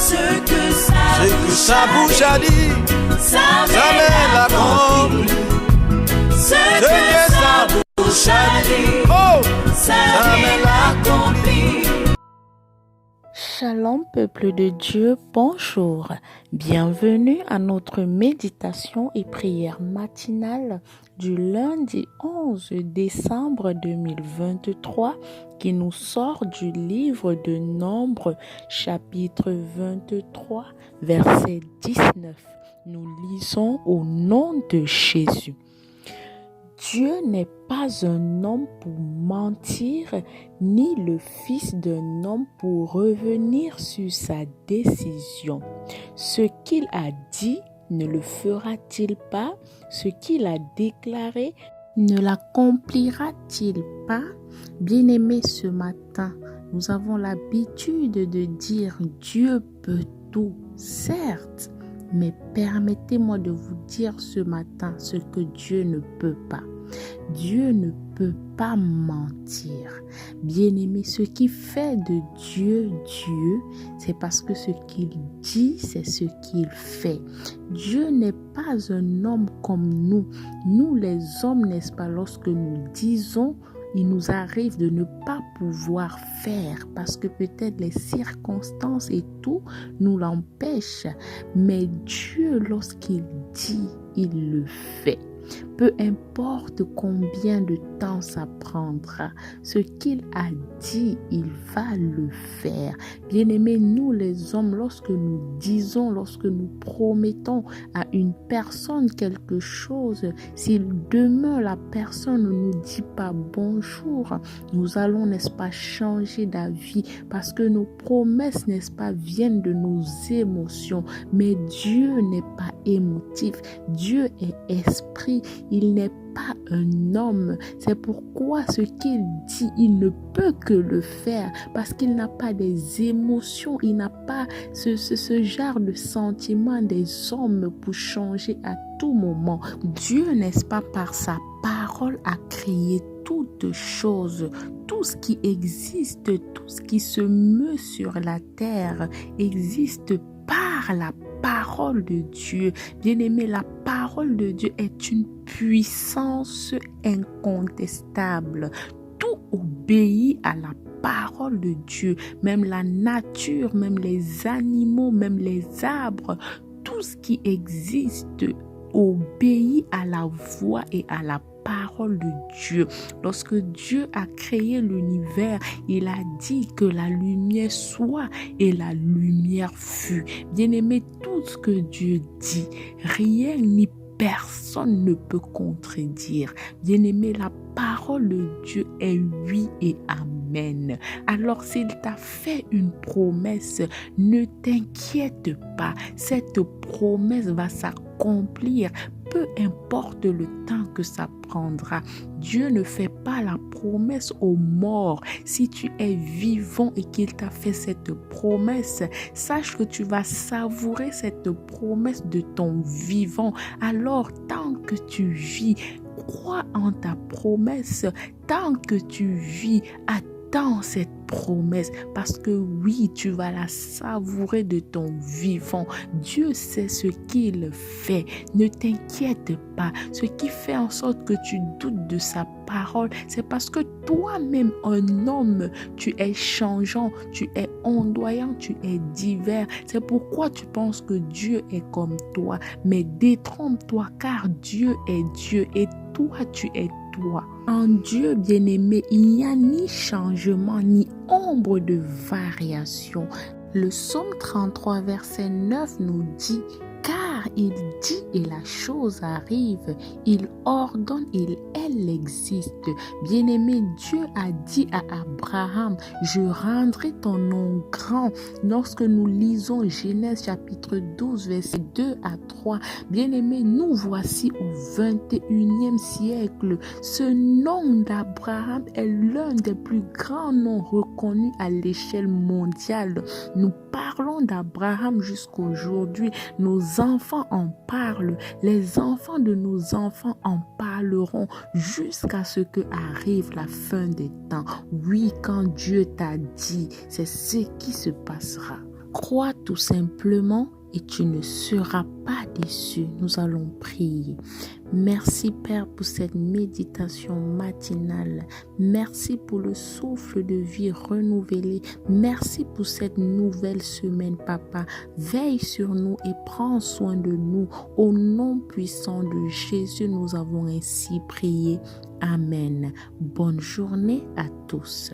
Ce que sa bouche a dit, sa main l'accomplit. Ce que sa bouche a dit, oh, sa main l'accomplit. Shalom peuple de Dieu, bonjour. Bienvenue à notre méditation et prière matinale du lundi 11 décembre 2023 qui nous sort du livre de Nombres chapitre 23 verset 19. Nous lisons au nom de Jésus. Dieu n'est pas un homme pour mentir, ni le fils d'un homme pour revenir sur sa décision. Ce qu'il a dit, ne le fera-t-il pas? Ce qu'il a déclaré, ne l'accomplira-t-il pas? Bien-aimés, ce matin, nous avons l'habitude de dire Dieu peut tout, certes. Mais permettez-moi de vous dire ce matin ce que Dieu ne peut pas. Dieu ne peut pas mentir. Bien-aimé, ce qui fait de Dieu Dieu, c'est parce que ce qu'il dit, c'est ce qu'il fait. Dieu n'est pas un homme comme nous. Nous les hommes, n'est-ce pas, lorsque nous disons, il nous arrive de ne pas pouvoir faire parce que peut-être les circonstances et tout nous l'empêchent. Mais Dieu, lorsqu'il dit, il le fait. Peu importe combien de temps ça prendra, ce qu'il a dit, il va le faire. Bien-aimés, nous les hommes, lorsque nous disons, lorsque nous promettons à une personne quelque chose, si demain la personne ne nous dit pas bonjour, nous allons, n'est-ce pas, changer d'avis parce que nos promesses, n'est-ce pas, viennent de nos émotions. Mais Dieu n'est pas émotif. Dieu est esprit. Il n'est pas un homme. C'est pourquoi ce qu'il dit, il ne peut que le faire parce qu'il n'a pas des émotions, il n'a pas ce genre de sentiment des hommes pour changer à tout moment. Dieu, n'est-ce pas, par sa parole a créé toutes choses. Tout ce qui existe, tout ce qui se meut sur la terre existe par la parole de Dieu. Bien-aimé, la parole de Dieu est une puissance incontestable. Tout obéit à la parole de Dieu. Même la nature, même les animaux, même les arbres, tout ce qui existe obéit à la voix et à la parole de Dieu. Lorsque Dieu a créé l'univers, il a dit que la lumière soit et la lumière fut. Bien-aimé, tout ce que Dieu dit, rien ni personne ne peut contredire. Bien-aimé, la parole de Dieu est oui et amen. Alors s'il t'a fait une promesse, ne t'inquiète pas. Cette promesse va s'accomplir. Peu importe le temps que ça prendra. Dieu ne fait pas la promesse aux morts. Si tu es vivant et qu'il t'a fait cette promesse, sache que tu vas savourer cette promesse de ton vivant. Alors, tant que tu vis, crois en ta promesse. Tant que tu vis, attends cette promesse parce que oui, tu vas la savourer de ton vivant. Dieu sait ce qu'il fait. Ne t'inquiète pas. Ce qui fait en sorte que tu doutes de sa parole, c'est parce que toi-même, un homme, tu es changeant, tu es ondoyant, tu es divers. C'est pourquoi tu penses que Dieu est comme toi. Mais détrompe-toi car Dieu est Dieu et toi, tu es toi. En Dieu, bien-aimé, il n'y a ni changement, ni ombre de variation. Le psaume 33, verset 9 nous dit « Car il dit et la chose arrive, il ordonne et elle existe. » Bien-aimé, Dieu a dit à Abraham, je rendrai ton nom grand. Lorsque nous lisons Genèse chapitre 12, verset 2 à 3, bien-aimé, nous voici au 21e siècle. Ce nom d'Abraham est l'un des plus grands noms reconnus à l'échelle mondiale. Nous parlons d'Abraham jusqu'aujourd'hui. Nos enfants en parlent. Les enfants de nos enfants en parleront jusqu'à ce que arrive la fin des temps. Oui, quand Dieu t'a dit, c'est ce qui se passera. Crois tout simplement et tu ne seras pas déçu. Nous allons prier. Merci Père pour cette méditation matinale. Merci pour le souffle de vie renouvelé. Merci pour cette nouvelle semaine, Papa. Veille sur nous et prends soin de nous. Au nom puissant de Jésus, nous avons ainsi prié. Amen. Bonne journée à tous.